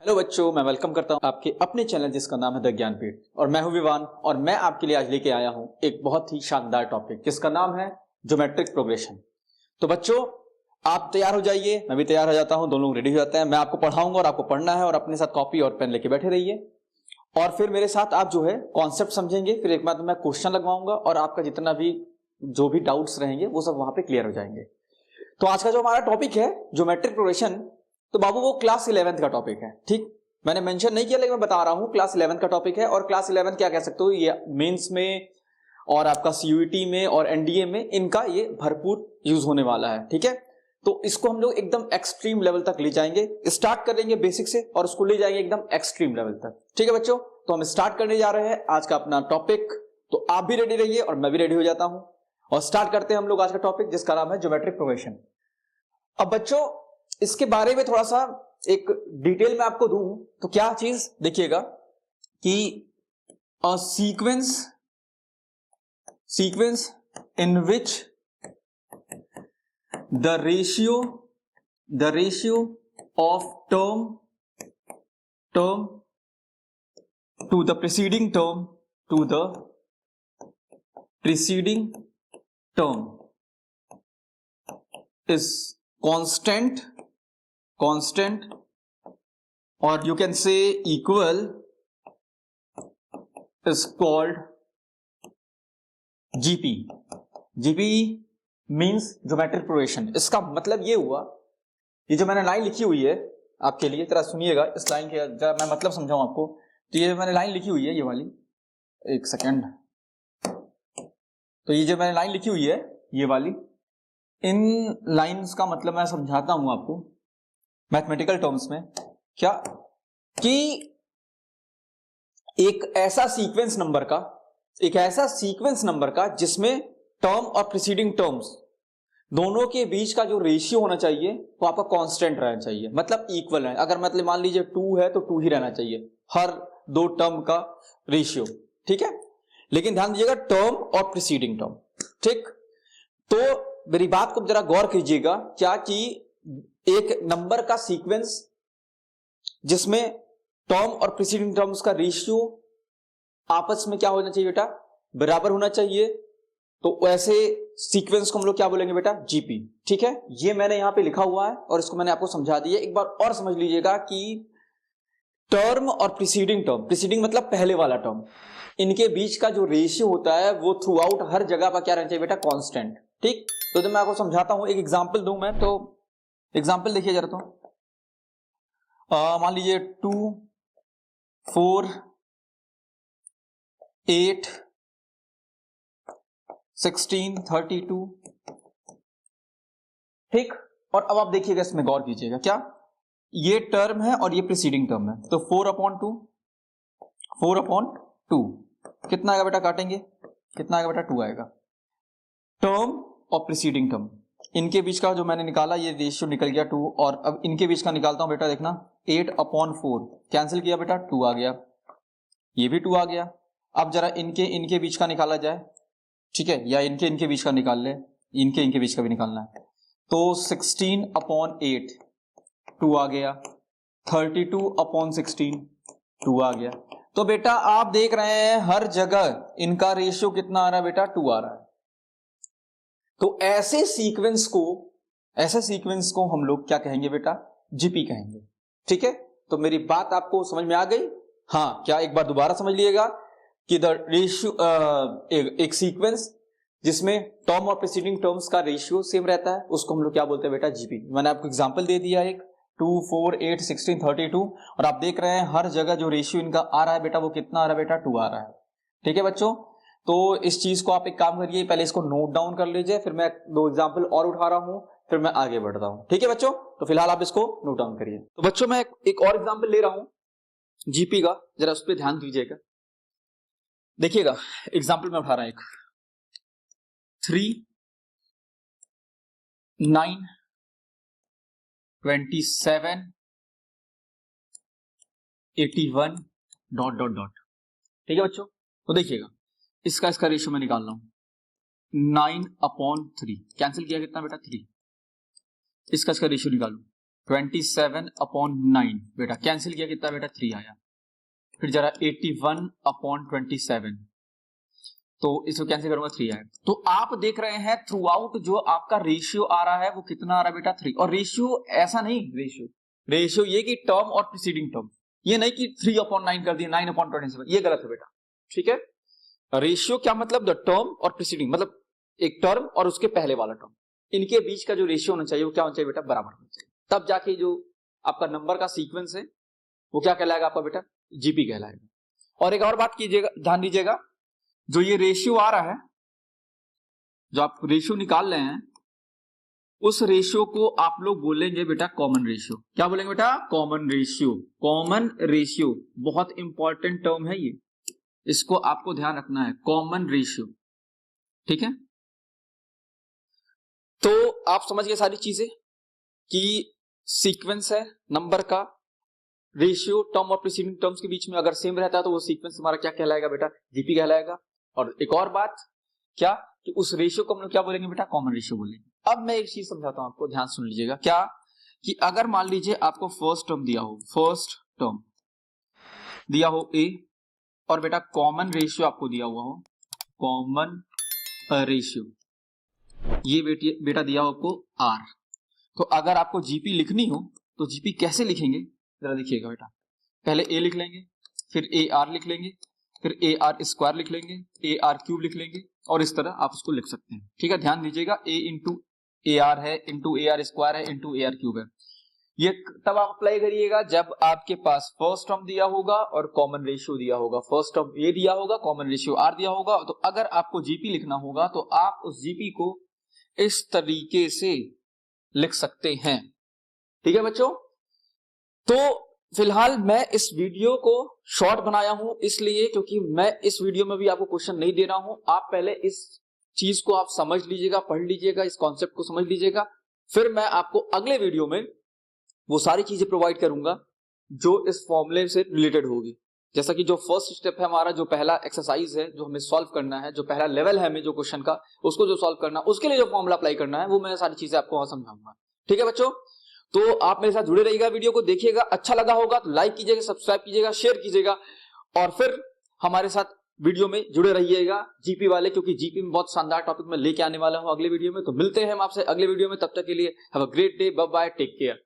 Hello बच्चों, मैं welcome करता हूं आपके अपने चैनल जिसका नाम है द ज्ञानपीठ और मैं हूं विवान और मैं आपके लिए आज लेके आया हूं एक बहुत ही शानदार टॉपिक जिसका नाम है ज्योमेट्रिक प्रोग्रेशन। तो बच्चों आप तैयार हो जाइए, मैं भी तैयार हो जाता हूं, दोनों लोग रेडी हो जाते हैं। मैं आपको पढ़ाऊंगा और आपको पढ़ना है और अपने साथ कॉपी और पेन लेके बैठे रहिए और फिर मेरे साथ आप जो है कॉन्सेप्ट समझेंगे। फिर एक बार मैं क्वेश्चन लगवाऊंगा और आपका जितना भी जो भी डाउट्स रहेंगे वो सब वहां पे क्लियर हो जाएंगे। तो आज का जो हमारा टॉपिक है ज्योमेट्रिक प्रोग्रेशन, तो बाबू वो क्लास 11th का टॉपिक है। ठीक, मैंने मेंशन नहीं किया लेकिन मैं बता रहा हूं क्लास 11th का टॉपिक है। और क्लास 11 क्या कह सकते हो, ये मेंस में और आपका सीयूईटी में और एनडीए में इनका ये भरपूर यूज होने वाला है। ठीक है, तो इसको हम लोग एकदम एक्सट्रीम लेवल तक ले जाएंगे। स्टार्ट करेंगे बेसिक से और उसको ले जाएंगे एकदम एक्सट्रीम लेवल तक। ठीक है बच्चों, तो हम स्टार्ट करने जा रहे हैं आज का अपना टॉपिक। तो आप भी रेडी रहिए और मैं भी रेडी हो जाता हूं और स्टार्ट करते हैं हम लोग आज का टॉपिक जिसका नाम है ज्योमेट्रिक प्रोग्रेशन। अब बच्चों इसके बारे में थोड़ा सा एक डिटेल में आपको दूं तो क्या चीज देखिएगा कि sequence in which the ratio of term to the preceding term is constant or you can say equal is called GP means geometric progression। इसका मतलब ये हुआ, ये जो मैंने लाइन लिखी हुई है आपके लिए, जरा सुनिएगा इस लाइन के, जरा मैं मतलब समझाऊं आपको। तो ये मैंने लाइन लिखी हुई है, ये वाली, एक सेकेंड। तो ये जो मैंने लाइन लिखी हुई है ये वाली, इन लाइंस का मतलब मैं समझाता हूं आपको मैथमेटिकल टर्म्स में। क्या कि एक ऐसा सीक्वेंस नंबर का जिसमें टर्म और प्रीसीडिंग टर्म्स दोनों के बीच का जो रेशियो होना चाहिए वो आपका कांस्टेंट रहना चाहिए, मतलब इक्वल है। अगर मतलब मान लीजिए 2 है तो 2 ही रहना चाहिए हर दो टर्म का रेशियो। ठीक है, लेकिन ध्यान दीजिएगा टर्म और प्रीसीडिंग टर्म। ठीक, तो मेरी बात को जरा गौर कीजिएगा, क्या कि एक नंबर का सीक्वेंस जिसमें टर्म और प्रीसीडिंग टर्म्स का रेशियो आपस में क्या होना चाहिए बेटा, बराबर होना चाहिए। तो ऐसे सीक्वेंस को हम लोग क्या बोलेंगे बेटा, जीपी। ठीक है, ये मैंने यहां पे लिखा हुआ है और इसको मैंने आपको समझा दिया। एक बार और समझ लीजिएगा कि टर्म और प्रीसीडिंग मतलब पहले वाला टर्म, इनके बीच का जो रेशियो होता है वो थ्रू आउट हर जगह पर क्या रहना चाहिए बेटा, कांस्टेंट। ठीक, तो जब मैं आपको समझाता हूं, एक एग्जांपल दूं मैं, तो एग्जांपल देखिए जरा। तो मान लीजिए 2 4 8 16 32। ठीक, और अब आप देखिएगा, इसमें गौर कीजिएगा, क्या ये टर्म है और ये प्रीसीडिंग टर्म है। तो 4/2 कितना आएगा बेटा, काटेंगे कितना आएगा बेटा, 2 आएगा। टर्म और प्रीसीडिंग टर्म इनके बीच का जो मैंने निकाला ये रेशियो निकल गया 2, और अब इनके बीच का निकालता हूं बेटा, देखना 8/4 कैंसिल किया बेटा, 2 आ गया, ये भी 2 आ गया। अब जरा इनके बीच का निकाला जाए, ठीक है, या इनके बीच का निकाल ले, इनके बीच का भी निकालना है। तो 16/8 2 आ गया, 32/16 2 आ गया। तो बेटा आप देख रहे हैं हर जगह इनका रेशियो कितना आ रहा है बेटा, 2 आ रहा है। तो ऐसे सीक्वेंस को हम लोग क्या कहेंगे बेटा, जीपी कहेंगे। ठीक है, तो मेरी बात आपको समझ में आ गई? हाँ, क्या एक बार दोबारा समझ लीजिएगा कि द रेशियो एक सीक्वेंस जिसमें टर्म और प्रीसीडिंग टर्म्स का रेशियो सेम रहता है उसको हम लोग क्या बोलते हैं बेटा, जीपी। मैंने आपको एग्जांपल दे दिया एक 2 4 8 16 32, और आप देख रहे हैं हर जगह जो रेशियो इनका आ रहा है बेटा वो कितना आ रहा है बेटा, 2 आ रहा है। ठीक है बच्चों, तो इस चीज को आप एक काम करिए, पहले इसको नोट डाउन कर लीजिए, फिर मैं 2 एग्जांपल और उठा रहा हूं, फिर मैं आगे बढ़ रहा हूं। ठीक है बच्चों, तो फिलहाल आप इसको नोट डाउन करिए। तो बच्चों मैं एक और एग्जांपल ले रहा हूं जीपी का, जरा उस पर ध्यान दीजिएगा। देखिएगा एग्जांपल में उठा रहा हूं एक 3 9 27 81 ... ठीक है बच्चों, तो देखिएगा इसका रेशियो मैं निकाल रहा हूं 9/3 कैंसिल किया कितना बेटा, 3। इसका रेशियो निकालू 27/9 बेटा कैंसिल किया कितना बेटा 3 आया। फिर जरा 81/27 तो इसको कैंसिल करूंगा 3 आया। तो आप देख रहे हैं थ्रू आउट जो आपका रेशियो आ रहा है वो कितना आ रहा है बेटा 3। और रेशियो ऐसा नहीं, रेशियो ये कि टर्म और प्रीसीडिंग टर्म, ये नहीं कि 3/9 कर दिया 9/27, ये गलत है बेटा। ठीक है, रेशियो क्या मतलब द टर्म और प्रीसीडिंग, मतलब एक टर्म और उसके पहले वाला टर्म, इनके बीच का जो रेशियो होना चाहिए वो क्या होना चाहिए बेटा बराबर होना चाहिए। तब जाके जो आपका नंबर का सीक्वेंस है वो क्या कहलाएगा आपका बेटा जीपी कहलाएगा। और एक और बात कीजिएगा, ध्यान दीजिएगा, जो ये रेशियो आ रहा है, जो आप रेशियो निकाल रहे हैं, उस रेशियो को आप लोग बोलेंगे बेटा कॉमन रेशियो। क्या बोलेंगे बेटा? Common ratio. कॉमन रेशियो बहुत इंपॉर्टेंट टर्म है ये, इसको आपको ध्यान रखना है, कॉमन रेशियो। ठीक है, तो आप समझ गए सारी चीजें कि सीक्वेंस है नंबर का, रेशियो टर्म और प्रीसीडिंग टर्म्स के बीच में अगर सेम रहता है तो वो सीक्वेंस हमारा क्या कहलाएगा बेटा जीपी कहलाएगा। और एक और बात क्या कि उस रेशियो को हम लोग क्या बोलेंगे बेटा कॉमन रेशियो बोलेंगे। अब मैं एक चीज समझाता हूं आपको, ध्यान सुन लीजिएगा। क्या कि अगर मान लीजिए आपको फर्स्ट टर्म दिया हो, फर्स्ट टर्म दिया हो ए, और बेटा कॉमन रेशियो आपको दिया हुआ हो, कॉमन रेशियो ये बेटा दिया हो आपको आर। तो अगर आपको जीपी लिखनी हो तो जीपी कैसे लिखेंगे जरा देखिएगा बेटा। पहले ए लिख लेंगे, फिर ए आर लिख लेंगे, फिर ए आर स्क्वायर लिख लेंगे, ए आर क्यूब लिख लेंगे, और इस तरह आप उसको लिख सकते हैं। ठीक है, ध्यान दीजिएगा, ए इंटू ए आर है, इंटू ए आर स्क्वायर है, इंटू ए आर क्यूब है। ये तब आप अप्लाई करिएगा जब आपके पास फर्स्ट टर्म दिया होगा और कॉमन रेशियो दिया होगा। फर्स्ट टर्म ए दिया होगा, कॉमन रेशियो आर दिया होगा। तो अगर आपको जीपी लिखना होगा तो आप उस जीपी को इस तरीके से लिख सकते हैं। ठीक है बच्चों, तो फिलहाल मैं इस वीडियो को शॉर्ट बनाया हूं इसलिए क्योंकि मैं इस वीडियो में भी आपको क्वेश्चन नहीं दे रहा हूं। आप पहले इस चीज को आप समझ लीजिएगा, पढ़ लीजिएगा, इस कॉन्सेप्ट को समझ लीजिएगा, फिर मैं आपको अगले वीडियो में वो सारी चीजें प्रोवाइड करूंगा जो इस फॉर्मूले से रिलेटेड होगी। जैसा कि जो फर्स्ट स्टेप है हमारा, जो पहला एक्सरसाइज है जो हमें सॉल्व करना है, जो पहला लेवल है हमें जो क्वेश्चन का उसको जो सॉल्व करना है, उसके लिए जो फॉर्मूला अप्लाई करना है वो मैं सारी चीजें आपको वहां समझाऊंगा। ठीक है बच्चों, तो आप मेरे साथ जुड़े रहिएगा, वीडियो को देखिएगा, अच्छा लगा होगा तो लाइक कीजिएगा, सब्सक्राइब कीजिएगा, शेयर कीजिएगा, और फिर हमारे साथ वीडियो में जुड़े रहिएगा जीपी वाले, क्योंकि जीपी में बहुत शानदार टॉपिक में लेके आने वाला हूं अगले वीडियो में। तो मिलते हैं हम आपसे अगले वीडियो में, तब तक के लिए have a great day, bye bye, take care.